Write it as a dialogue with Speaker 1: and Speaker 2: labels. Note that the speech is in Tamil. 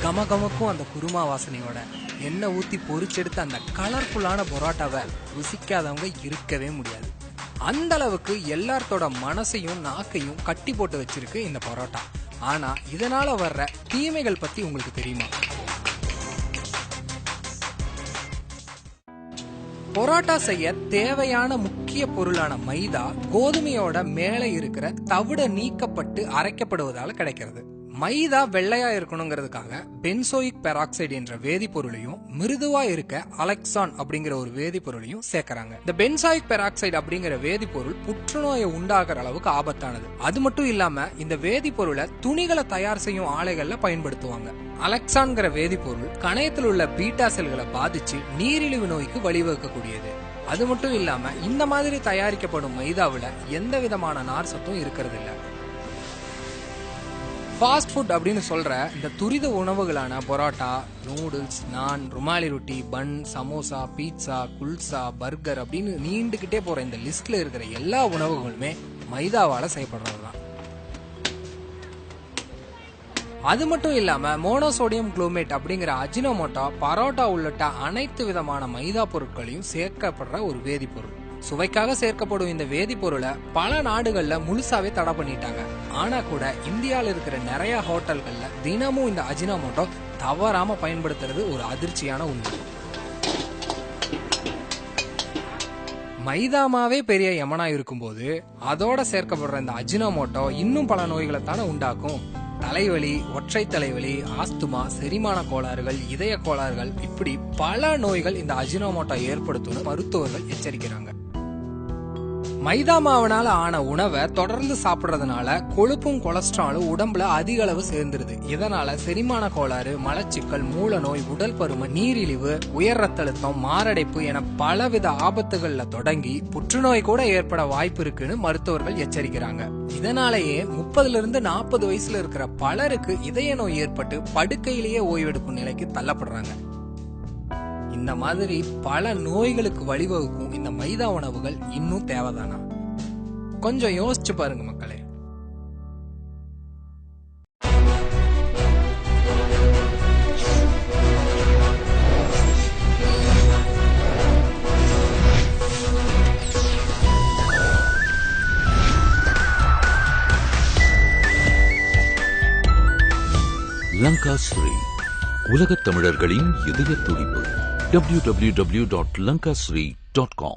Speaker 1: கமகமக்கும் அந்த குருமா வாசனையோட எண்ணெய் ஊத்தி பொரிச்செடுத்த அந்த கலர்ஃபுல்லான பரோட்டாவை ருசிக்காதவங்க இருக்கவே முடியாது. அந்த அளவுக்கு எல்லாத்தோட மனசையும் நாக்கையும் கட்டி போட்டு வச்சிருக்கு இந்த பரோட்டா. ஆனா இதனால வர்ற தீமைகள் பத்தி உங்களுக்கு தெரியுமா? பரோட்டா செய்ய தேவையான முக்கிய பொருளான மைதா கோதுமையோட மேலே இருக்கிற தவிட நீக்கப்பட்டு அரைக்கப்படுவதால கிடைக்கிறது. மைதா வெள்ளையா இருக்கணுங்கிறதுக்காக பென்சோயிக் பெராக்சைடு என்ற வேதிப்பொருளையும் மிருதுவா இருக்க அலெக்சான் அப்படிங்கிற ஒரு வேதிப்பொருளையும் சேர்க்கறாங்க. இந்த பென்சாயிக் பெராக்சைடு அப்படிங்கிற வேதிப்பொருள் புற்றுநோயை உண்டாக்குற அளவுக்கு ஆபத்தானது. அது மட்டும் இல்லாம இந்த வேதிப்பொருளை துணிகளை தயார் செய்யும் ஆலைகள்ல பயன்படுத்துவாங்க. அலெக்சான்கிற வேதிப்பொருள் கணையத்தில் உள்ள பீட்டா செல்களை பாதிச்சு நீரிழிவு நோய்க்கு வழிவகுக்கக்கூடியது. அது மட்டும் இல்லாம இந்த மாதிரி தயாரிக்கப்படும் மைதாவில் எந்த விதமான நார் சத்தும் இருக்கிறது இல்ல. ஃபாஸ்ட் ஃபுட் அப்படின்னு சொல்ற இந்த துரித உணவுகளான பரோட்டா, நூடுல்ஸ், நான், ருமாலி ரொட்டி, பன், சமோசா, பீட்சா, குல்சா, பர்கர் அப்படின்னு நீண்டுகிட்டே போற இந்த லிஸ்ட்ல இருக்கிற எல்லா உணவுகளுமே மைதாவால செய்யப்படுறதுதான். அது மட்டும் இல்லாம மோனோசோடியம் குளோமேட் அப்படிங்கிற அஜினோமோட்டோ பரோட்டா உள்ளிட்ட அனைத்து விதமான மைதா பொருட்களையும் சேர்க்கப்படுற ஒரு வேதிப்பொருள். சுவைக்காக சேர்க்கப்படும் இந்த வேதிப்பொருளை பல நாடுகள்ல முழுசாவே தடை பண்ணிட்டாங்க. ஆனா கூட இந்தியாவில் இருக்கிற நிறைய ஹோட்டல்கள்ல தினமும் இந்த அஜினோமோட்டோ தவறாம பயன்படுத்துறது ஒரு அதிர்ச்சியான உண்மை. மைதாமாவே பெரிய யமனா இருக்கும்போது அதோட சேர்க்கப்படுற இந்த அஜினோமோட்டோ இன்னும் பல நோய்களை தானே உண்டாக்கும். தலைவலி, ஒற்றை தலைவலி, ஆஸ்துமா, செரிமான கோளாறுகள், இதய கோளாறுகள், இப்படி பல நோய்கள் இந்த அஜினோமோட்டோ ஏற்படுத்தும் மருத்துவர்கள் எச்சரிக்கிறாங்க. மைதா மாவுனால ஆன உணவை தொடர்ந்து சாப்பிடுறதுனால கொழுப்பும் கொலஸ்ட்ராலும் உடம்புல அதிக அளவு சேர்ந்துருது. இதனால செரிமான கோளாறு, மலச்சிக்கல், மூல நோய், உடல் பருமன், நீரிழிவு, உயர் ரத்த அழுத்தம், மாரடைப்பு என பலவித ஆபத்துகள்ல தொடங்கி புற்றுநோய் கூட ஏற்பட வாய்ப்பு இருக்குன்னு மருத்துவர்கள் எச்சரிக்கிறாங்க. இதனாலேயே 30-40 வயசுல இருக்கிற பலருக்கு இதய நோய் ஏற்பட்டு படுக்கையிலேயே ஓய்வெடுக்கும் நிலைக்கு தள்ளப்படுறாங்க. இந்த மாதிரி பல நோய்களுக்கு வழிவகுக்கும் இந்த மைதா உணவுகள் இன்னும் தேவைதானா? கொஞ்சம் யோசிச்சு பாருங்க மக்களே.
Speaker 2: லங்காஸ்ரீ உலகத் தமிழர்களின் இதய துடிப்பு. www.lankasri.com